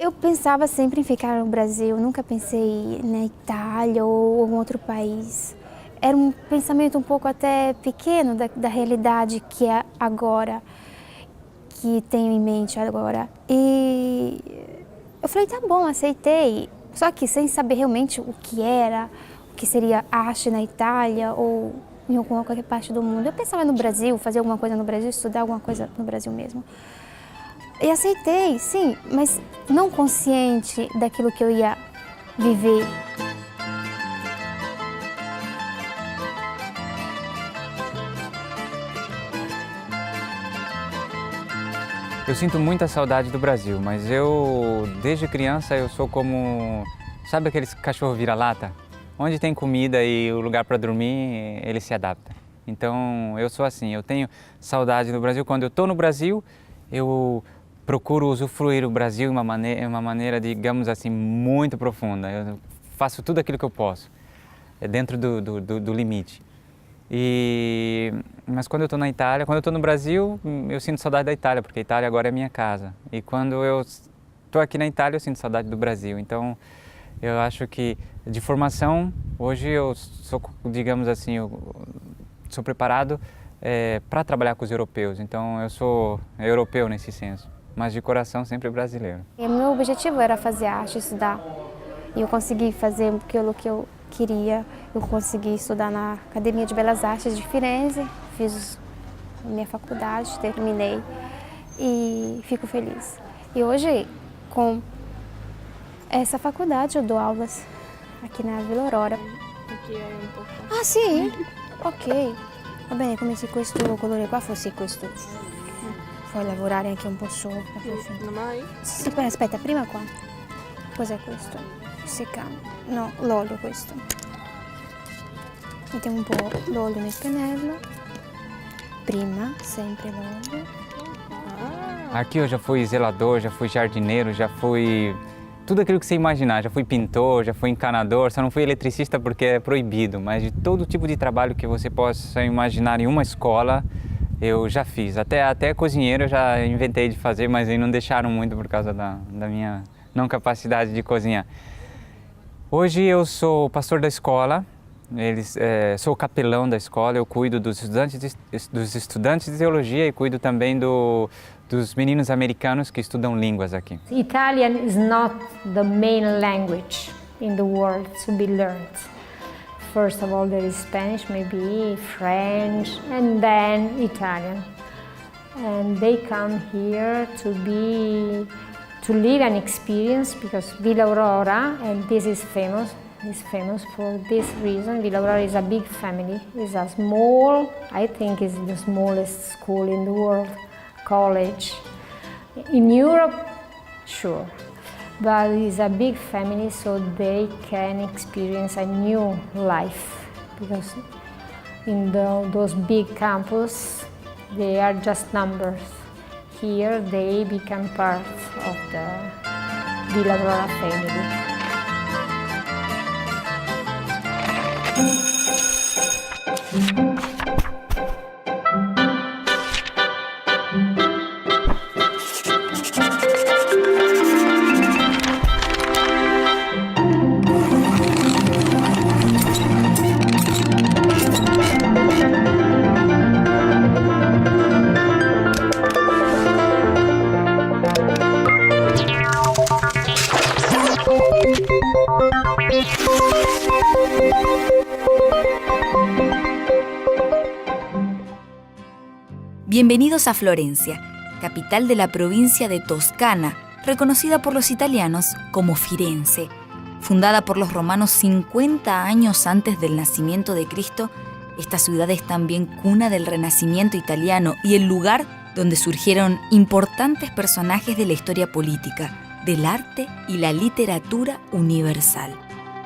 Eu pensava sempre em ficar no Brasil, nunca pensei na Itália ou algum outro país. Era um pensamento um pouco até pequeno da realidade que é agora, que tenho em mente agora. E eu falei, tá bom, aceitei. Só que sem saber realmente o que era, o que seria arte na Itália ou em alguma qualquer parte do mundo. Eu pensava no Brasil, fazer alguma coisa no Brasil, estudar alguma coisa no Brasil mesmo. E aceitei, sim, mas não consciente daquilo que eu ia viver. Eu sinto muita saudade do Brasil, mas eu, desde criança, eu sou como... Sabe aqueles cachorro vira-lata? Onde tem comida e o lugar para dormir, ele se adapta. Então, eu sou assim, eu tenho saudade do Brasil. Quando eu estou no Brasil, eu procuro usufruir o Brasil de uma maneira, digamos assim, muito profunda. Eu faço tudo aquilo que eu posso, dentro do limite. Mas quando eu estou na Itália, quando eu estou no Brasil, eu sinto saudade da Itália, porque a Itália agora é minha casa. E quando eu estou aqui na Itália, eu sinto saudade do Brasil. Então, eu acho que de formação, hoje eu sou, digamos assim, eu sou preparado para trabalhar com os europeus. Então, eu sou europeu nesse senso, mas de coração sempre brasileiro. E meu objetivo era fazer arte, estudar. E eu consegui fazer aquilo que eu queria. Eu consegui estudar na Academia de Belas Artes de Firenze, fiz minha faculdade, terminei e fico feliz. E hoje, com essa faculdade, eu dou aulas aqui na Vila Aurora. Aqui è un po'. Ah sì? Ok. Va bene, come se questo colore qua fosse questo. Puoi lavorare anche un po' sopra. Non mai? Sì, poi aspetta, prima qua. Cos'è questo? Seccando. No, l'olio questo. Mettiamo un po' l'olio nel pennello. Prima, sempre l'olio. Aqui eu já fui zelador, já fui jardineiro, já fui tudo aquilo que você imaginar. Já fui pintor, já fui encanador, só não fui eletricista porque é proibido, mas de todo tipo de trabalho que você possa imaginar em uma escola, eu já fiz. Até cozinheiro eu já inventei de fazer, mas aí não deixaram muito por causa da minha não capacidade de cozinhar. Hoje eu sou pastor da escola, sou capelão da escola, eu cuido dos estudantes de teologia e cuido também dos meninos americanos que estudam línguas aqui. Italian is not the main language in the world to be learned. First of all, there is Spanish, maybe French, and then Italian. And they come here to live an experience because Villa Aurora, and this is famous for this reason. Villa Aurora is a big family. It's a small, I think it's the smallest school in the world, college. In Europe, sure, but it's a big family, so they can experience a new life because in those big campus, they are just numbers. Here they become part of the Villa Aurora family. Bienvenidos a Florencia, capital de la provincia de Toscana, reconocida por los italianos como Firenze. Fundada por los romanos 50 años antes del nacimiento de Cristo, esta ciudad es también cuna del Renacimiento italiano y el lugar donde surgieron importantes personajes de la historia política, del arte y la literatura universal.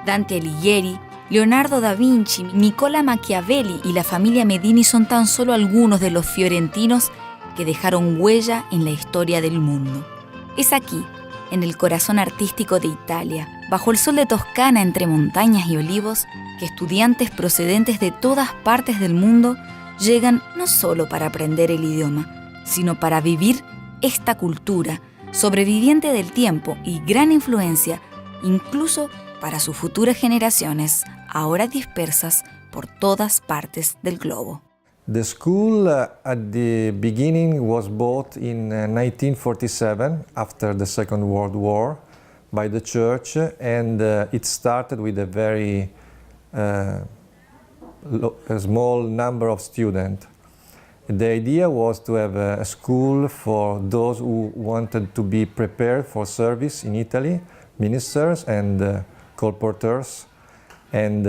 Dante Alighieri, Leonardo da Vinci, Nicola Machiavelli y la familia Medini son tan solo algunos de los fiorentinos que dejaron huella en la historia del mundo. Es aquí, en el corazón artístico de Italia, bajo el sol de Toscana entre montañas y olivos, que estudiantes procedentes de todas partes del mundo llegan no solo para aprender el idioma, sino para vivir esta cultura, sobreviviente del tiempo y gran influencia, incluso para sus futuras generaciones, ahora dispersas por todas partes del globo. The school at the beginning was built in 1947 after the Second World War by the church, and it started with a very a small number of students. The idea was to have a school for those who wanted to be prepared for service in Italy, ministers and colporteurs, and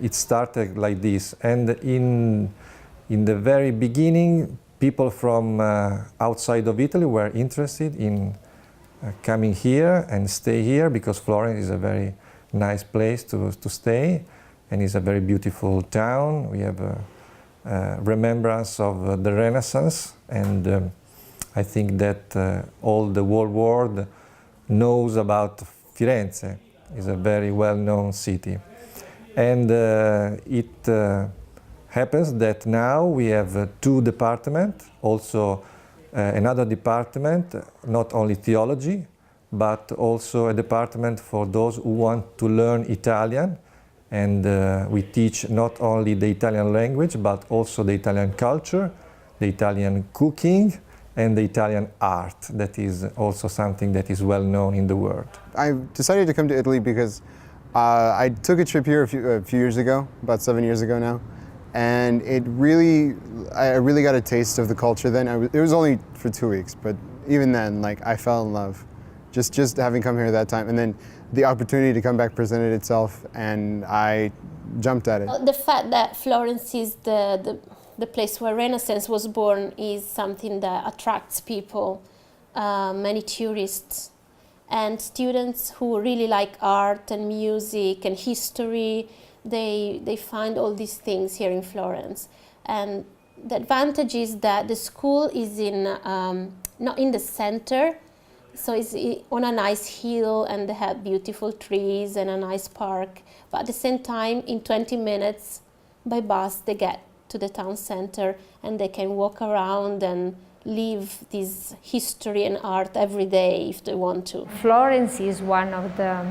it started like this. And in the very beginning, people from outside of Italy were interested in coming here and stay here because Florence is a very nice place to stay, and it's a very beautiful town. We have a remembrance of the Renaissance, and I think that all the whole world knows about Firenze. It's a very well-known city. And it happens that now we have two departments, also another department, not only theology, but also a department for those who want to learn Italian. And we teach not only the Italian language, but also the Italian culture, the Italian cooking, and the Italian art. That is also something that is well known in the world. I decided to come to Italy because I took a trip here a few years ago, about 7 years ago now, and I really got a taste of the culture then. It was only for 2 weeks, but even then, like, I fell in love, just having come here at that time. And then the opportunity to come back presented itself, and I jumped at it. The fact that Florence is the place where Renaissance was born is something that attracts people, many tourists, and students who really like art and music and history. They find all these things here in Florence. And the advantage is that the school is not in the center, so it's on a nice hill, and they have beautiful trees and a nice park. But at the same time, in 20 minutes by bus, they get to the town center, and they can walk around and live this history and art every day if they want to. Florence is one of the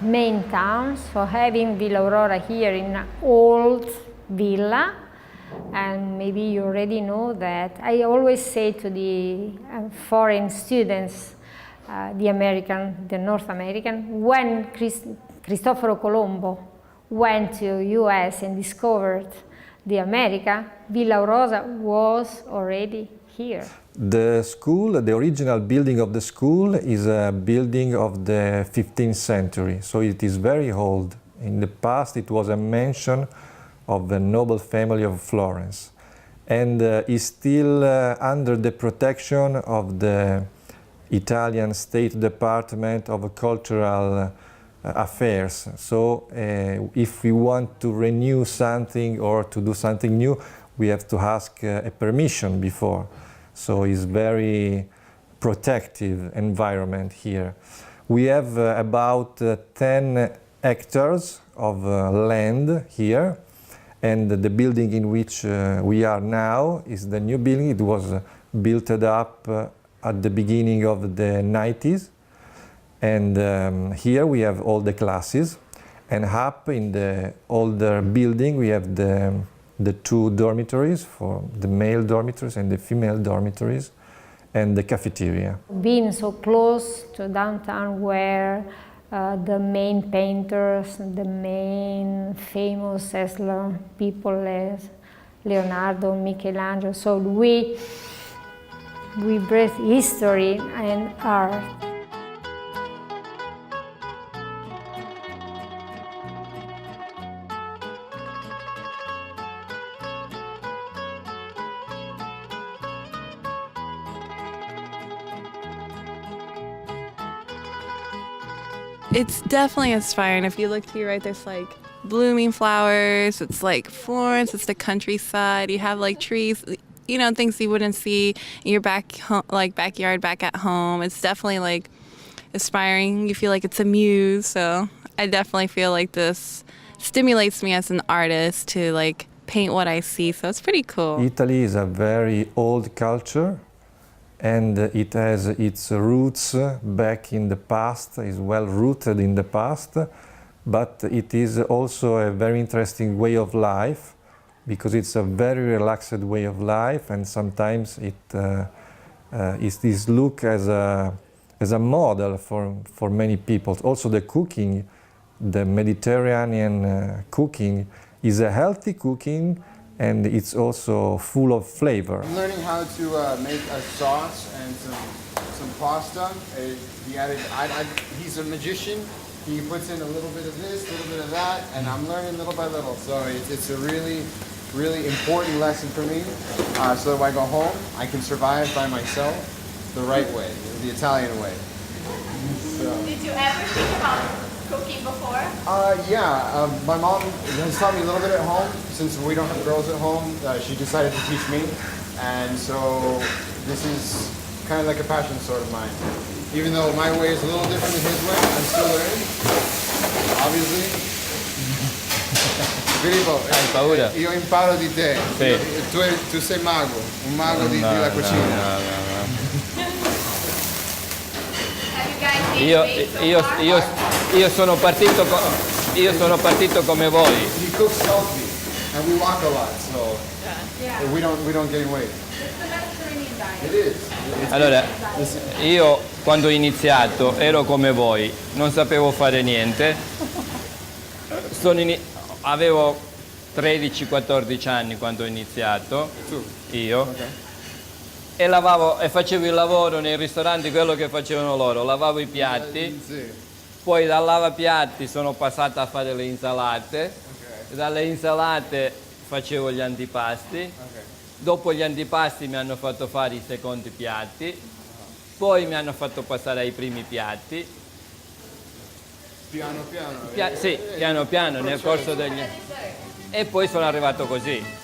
main towns, so having Villa Aurora here in an old villa, and maybe you already know that. I always say to the foreign students, the North American, when Cristoforo Colombo went to US and discovered the America, Villa Aurora was already here. The school, the original building of the school is a building of the 15th century, so it is very old. In the past it was a mansion of the noble family of Florence, and is still under the protection of the Italian State Department of Cultural Affairs. So if we want to renew something or to do something new, we have to ask a permission before. So it's very protective environment here. We have about 10 hectares of land here, and the building in which we are now is the new building. It was built up at the beginning of the 90s. And here we have all the classes, and up in the older building we have the two dormitories, for the male dormitories and the female dormitories, and the cafeteria. Being so close to downtown where the main painters, the main famous people as Leonardo, Michelangelo, so we breathe history and art. It's definitely inspiring. If you look to your right, there's like blooming flowers. It's like Florence. It's the countryside. You have like trees, you know, things you wouldn't see in your backyard back at home. It's definitely like inspiring. You feel like it's a muse. So I definitely feel like this stimulates me as an artist to like paint what I see. So it's pretty cool. Italy is a very old culture, and it has its roots back in the past, is well rooted in the past, but it is also a very interesting way of life because it's a very relaxed way of life, and sometimes it is looked as a model for many people. Also the cooking, the Mediterranean cooking is a healthy cooking, and it's also full of flavor. I'm learning how to make a sauce and some pasta. He's a magician. He puts in a little bit of this, a little bit of that, and I'm learning little by little. So it's a really, really important lesson for me. So that when I go home, I can survive by myself the right way, the Italian way. So. Did you ever think about cooking before? Yeah, my mom has taught me a little bit at home. Since we don't have girls at home, she decided to teach me. And so this is kind of like a passion sort of mine. Even though my way is a little different than his way, I'm still learning, obviously. Filippo, hai paura? Io imparo di te. Sì. Tu sei mago, un mago della cucina. Io sono partito come voi. He cooks healthy, and we walk a lot, so we don't gain weight. It is. Allora, io quando ho iniziato ero come voi, non sapevo fare niente. Avevo 13-14 anni quando ho iniziato, io. E facevo il lavoro nei ristoranti, quello che facevano loro, lavavo i piatti, poi dal lavapiatti sono passato a fare le insalate, dalle insalate facevo gli antipasti, dopo gli antipasti mi hanno fatto fare i secondi piatti, poi mi hanno fatto passare ai primi piatti. Piano piano? Sì, piano piano, nel corso degli... E poi sono arrivato così.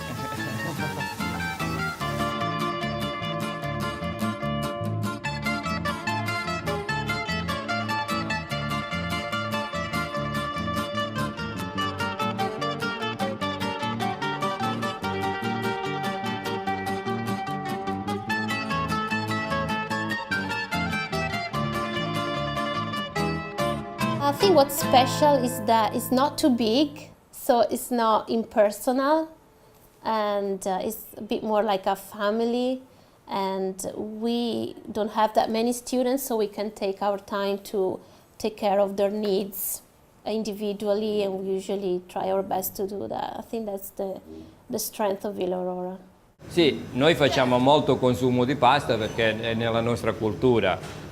I think what's special is that it's not too big, so it's not impersonal, and it's a bit more like a family, and we don't have that many students, so we can take our time to take care of their needs individually, and we usually try our best to do that. I think that's the strength of Villa Aurora. Sì, noi facciamo molto consumo di pasta perché è nella nostra cultura.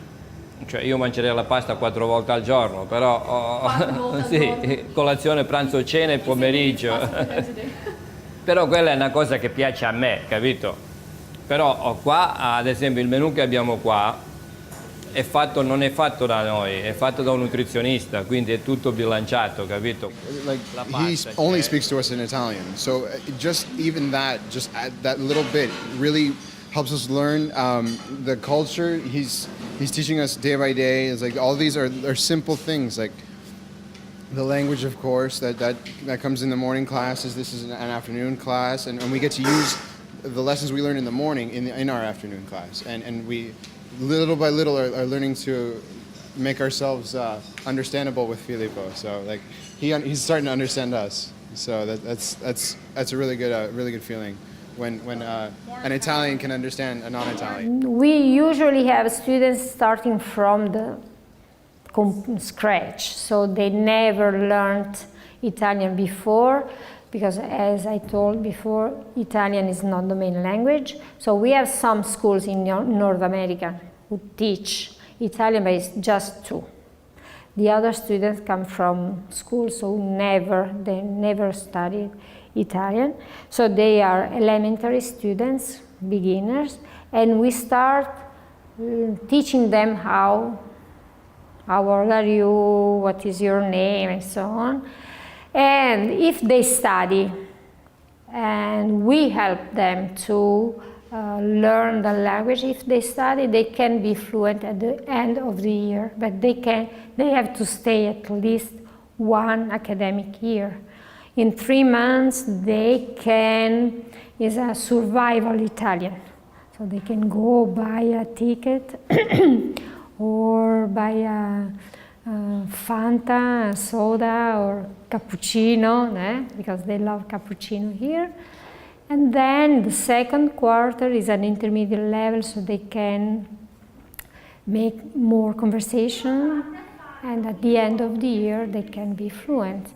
Cioè io mangerei la pasta 4 volte al giorno, però sì, colazione, pranzo, cena e pomeriggio. Però quella è una cosa che piace a me, capito? Però qua, ad esempio, il menù che abbiamo qua non è fatto da noi, è fatto da un nutrizionista, quindi è tutto bilanciato, capito? He only speaks to us in Italian, so just even that little bit really helps us learn the culture. He's teaching us day by day. It's like all these are simple things, like the language, of course, that comes in the morning classes. This is an afternoon class, and we get to use the lessons we learn in the morning in our afternoon class, and we little by little are learning to make ourselves understandable with Filippo. So like he's starting to understand us. So that's a really good feeling. When an Italian can understand a non-Italian. We usually have students starting from the scratch, so they never learned Italian before, because as I told before, Italian is not the main language. So we have some schools in North America who teach Italian, but it's just 2. The other students come from schools who they never studied Italian, so they are elementary students, beginners, and we start teaching them how old are you, what is your name, and so on. And if they study, and we help them to learn the language, if they study, they can be fluent at the end of the year, but they have to stay at least 1 academic year. In 3 months, they can, is a survival Italian. So they can go buy a ticket or buy a Fanta, a soda, or cappuccino, because they love cappuccino here. And then the second quarter is an intermediate level, so they can make more conversation, and at the end of the year they can be fluent.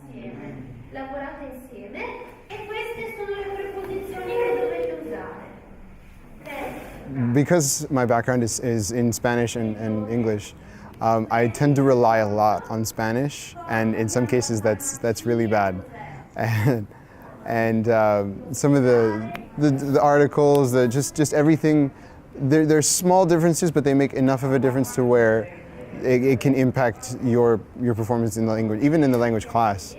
Lavorate insieme e queste sono le preposizioni che dovete usare. Because my background is in Spanish and English, I tend to rely a lot on Spanish, and in some cases that's really bad. And some of the articles, just everything, there's small differences, but they make enough of a difference to where it can impact your performance in the language, even in the language class.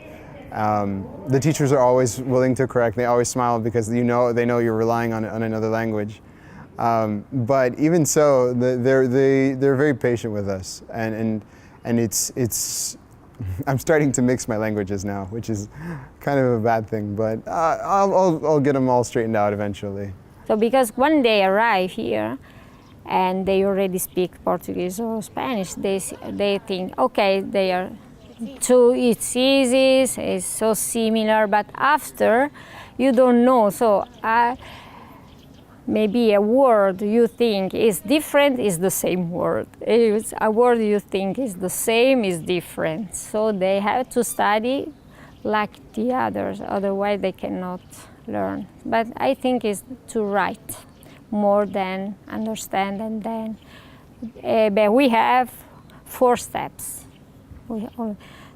The teachers are always willing to correct. They always smile because they know you're relying on another language. But even so, they're very patient with us, and it's I'm starting to mix my languages now, which is kind of a bad thing. But I'll get them all straightened out eventually. So because when they arrive here and they already speak Portuguese or Spanish, they think, okay, it's easy, it's so similar, but after you don't know. So maybe a word you think is different is the same word. A word you think is the same is different. So they have to study like the others, otherwise they cannot learn. But I think it's to write more than understand, and then but we have 4 steps.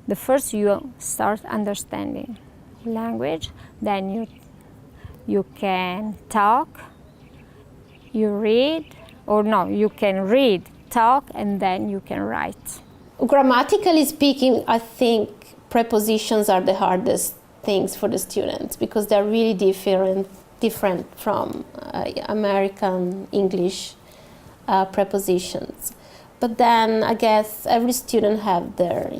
The first, you start understanding language, then you can talk, you read, or no, you can read, talk, and then you can write. Grammatically speaking, I think prepositions are the hardest things for the students because they're really different from American English prepositions. But then I guess every student have their,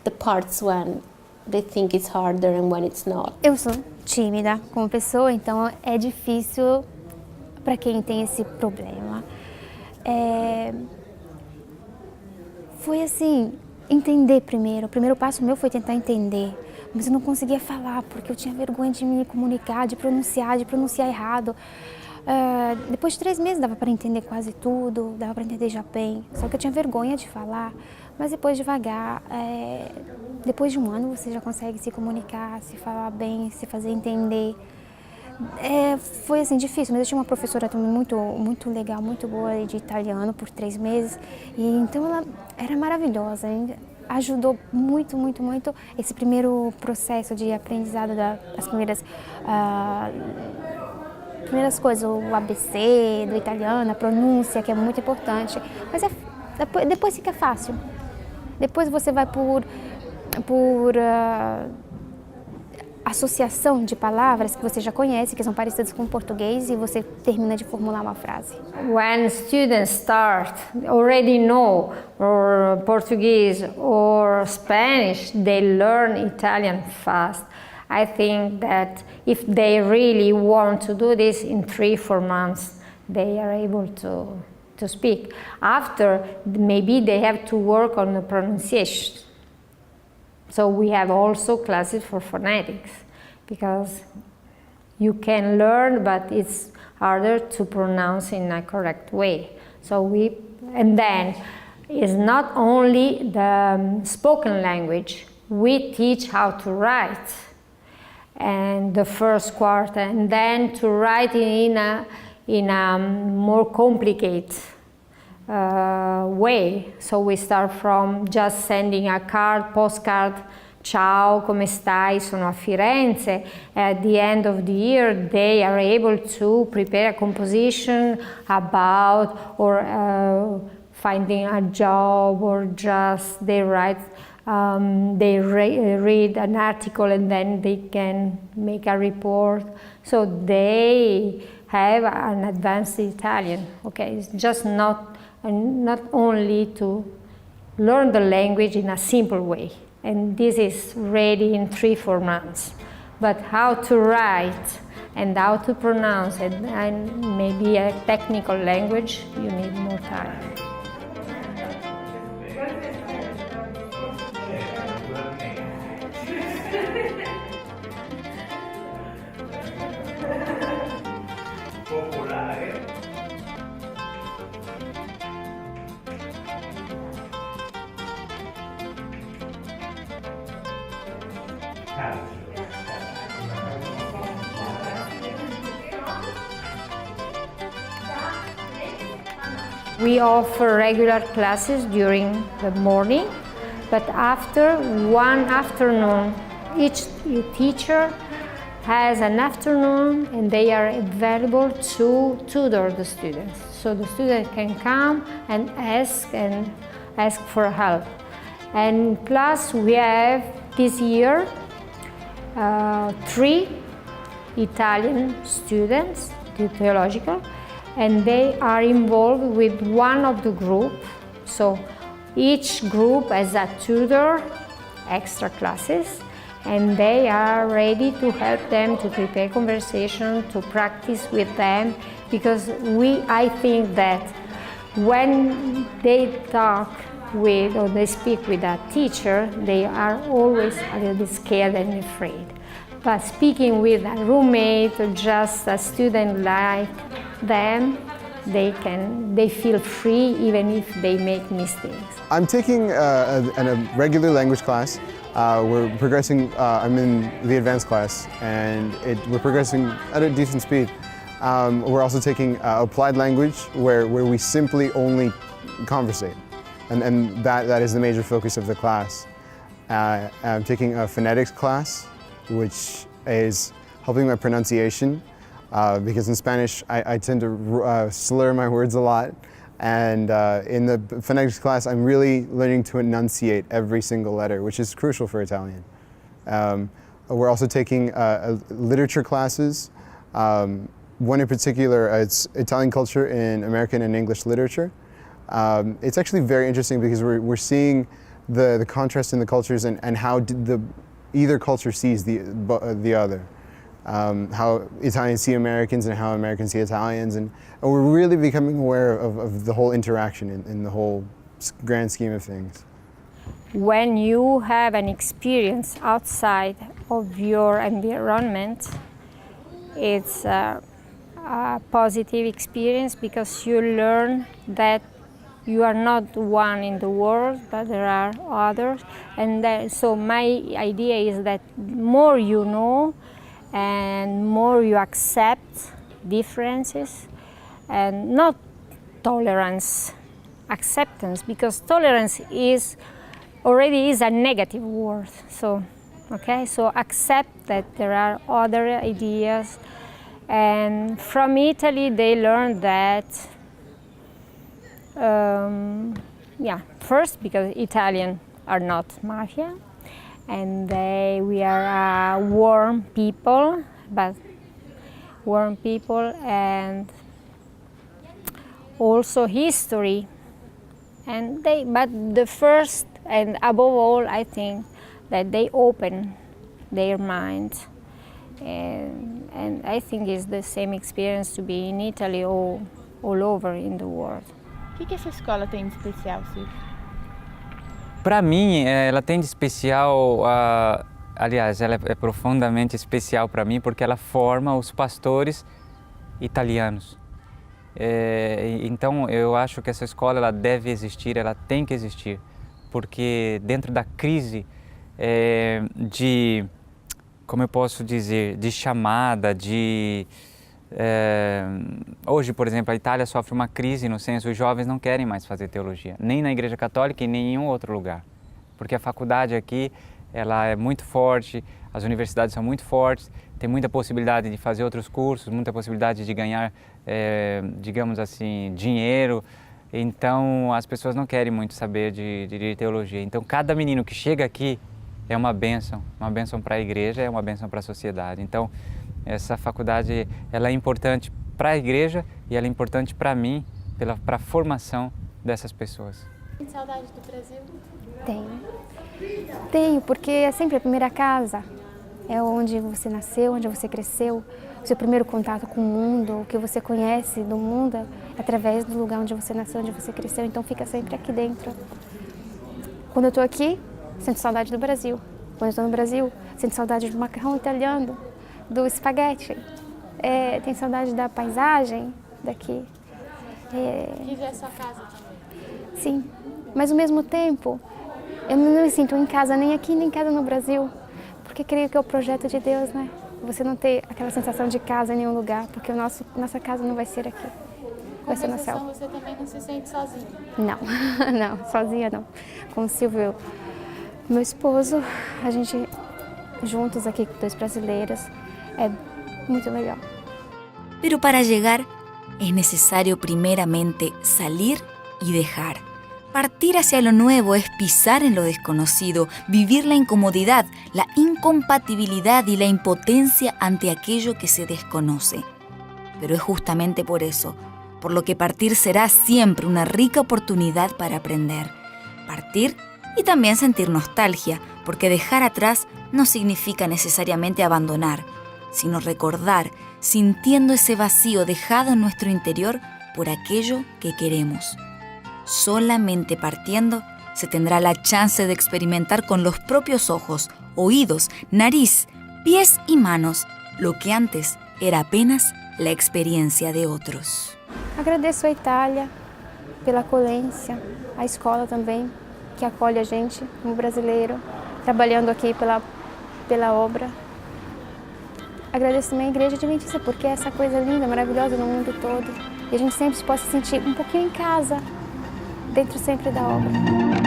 the parts when they think it's harder and when it's not. Eu sou tímida como pessoa, então é difícil para quem tem esse problema. Foi assim, entender primeiro. O primeiro passo meu foi tentar entender, mas eu não conseguia falar porque eu tinha vergonha de me comunicar, de pronunciar errado. Depois de 3 meses dava para entender quase tudo, dava para entender já bem, só que eu tinha vergonha de falar, mas depois devagar, depois de 1 ano você já consegue se comunicar, se falar bem, se fazer entender. Foi assim difícil, mas eu tinha uma professora também muito legal, muito boa de italiano por 3 meses, e então ela era maravilhosa, ajudou muito esse primeiro processo de aprendizado das primeiras coisas, o ABC do italiano, a pronúncia, que é muito importante, mas depois fica fácil. Depois você vai por associação de palavras que você já conhece, que são parecidas com o português, e você termina de formular uma frase. When students start already know or Portuguese or Spanish, they learn Italian fast. I think that if they really want to do this in 3-4 months, they are able to speak. After, maybe they have to work on the pronunciation. So we have also classes for phonetics, because you can learn, but it's harder to pronounce in a correct way. And then it's not only the spoken language, we teach how to write and the first quarter, and then to write in a more complicated way. So we start from just sending a postcard, ciao, come stai, sono a Firenze. At the end of the year, they are able to prepare a composition about or finding a job, or just they write. They read an article and then they can make a report. So they have an advanced Italian. Okay, it's just not only to learn the language in a simple way. And this is ready in 3-4 months. But how to write and how to pronounce it, and maybe a technical language, you need more time. We offer regular classes during the morning, but after one afternoon, each teacher has an afternoon and they are available to tutor the students. So the student can come and ask for help. And plus we have this year 3 Italian students, theological, and they are involved with one of the group. So each group has a tutor, extra classes, and they are ready to help them to prepare conversation, to practice with them, because I think that when they talk with or they speak with a teacher, they are always a little bit scared and afraid. But speaking with a roommate or just a student like them, they feel free even if they make mistakes. I'm taking a regular language class. We're progressing, I'm in the advanced class, and we're progressing at a decent speed. We're also taking applied language where we simply only conversate. And that is the major focus of the class. I'm taking a phonetics class, which is helping my pronunciation, because in Spanish I tend to slur my words a lot. And in the phonetics class, I'm really learning to enunciate every single letter, which is crucial for Italian. We're also taking literature classes. One in particular, it's Italian culture in American and English literature. It's actually very interesting because we're seeing the contrast in the cultures and how either culture sees the other. How Italians see Americans and how Americans see Italians, and we're really becoming aware of the whole interaction in the whole grand scheme of things. When you have an experience outside of your environment, it's a positive experience because you learn that you are not one in the world, but there are others. And so my idea is that more you know and more you accept differences, and not tolerance, acceptance, because tolerance already is a negative word. So accept that there are other ideas. And from Italy they learned that first because Italians are not mafia, and we are warm people, and also history. But the first and above all, I think that they open their mind, and I think it's the same experience to be in Italy or all over in the world. O que essa escola tem de especial, Silvio? Para mim, ela tem de especial, aliás, ela é profundamente especial para mim porque ela forma os pastores italianos. Então, eu acho que essa escola ela deve existir, ela tem que existir, porque dentro da crise como eu posso dizer, de chamada, hoje, por exemplo, a Itália sofre uma crise no senso, os jovens não querem mais fazer teologia, nem na Igreja Católica e nem em nenhum outro lugar, porque a faculdade aqui ela é muito forte, as universidades são muito fortes, tem muita possibilidade de fazer outros cursos, muita possibilidade de ganhar, digamos assim, dinheiro. Então, as pessoas não querem muito saber de teologia. Então, cada menino que chega aqui é uma bênção para a igreja, é uma bênção para a sociedade. Então, essa faculdade ela é importante para a igreja e ela é importante para mim, para a formação dessas pessoas. Tem saudade do Brasil? Tenho, porque é sempre a primeira casa. É onde você nasceu, onde você cresceu, o seu primeiro contato com o mundo, o que você conhece do mundo através do lugar onde você nasceu, onde você cresceu. Então fica sempre aqui dentro. Quando eu estou aqui, sinto saudade do Brasil. Quando eu estou no Brasil, sinto saudade do macarrão italiano, do espaguete. Tenho saudade da paisagem daqui. Que já é sua casa também. Sim, mas ao mesmo tempo, eu não me sinto em casa nem aqui, nem em casa no Brasil. Porque creio que é o projeto de Deus, né? Você não ter aquela sensação de casa em nenhum lugar, porque nossa casa não vai ser aqui. Vai ser no céu. Você também não se sente sozinha? Não, não, sozinha não. Com o Silvio, meu esposo, a gente juntos aqui com 2 brasileiros, é muito legal. Pero para llegar es necesario primeramente salir y dejar. Partir hacia lo nuevo es pisar en lo desconocido, vivir la incomodidad, la incompatibilidad y la impotencia ante aquello que se desconoce. Pero es justamente por eso, por lo que partir será siempre una rica oportunidad para aprender. Partir y también sentir nostalgia, porque dejar atrás no significa necesariamente abandonar, sino recordar, sintiendo ese vacío dejado en nuestro interior por aquello que queremos. Solamente partiendo se tendrá la chance de experimentar con los propios ojos, oídos, nariz, pies y manos lo que antes era apenas la experiencia de otros. Agradeço a Itália pela acolhência, a escola também, que acolhe a gente, como brasileiro, trabalhando aqui pela obra. Agradeço também a Igreja Adventista, porque é essa coisa linda, maravilhosa no mundo todo. E a gente sempre se possa sentir um pouquinho em casa, dentro sempre da obra.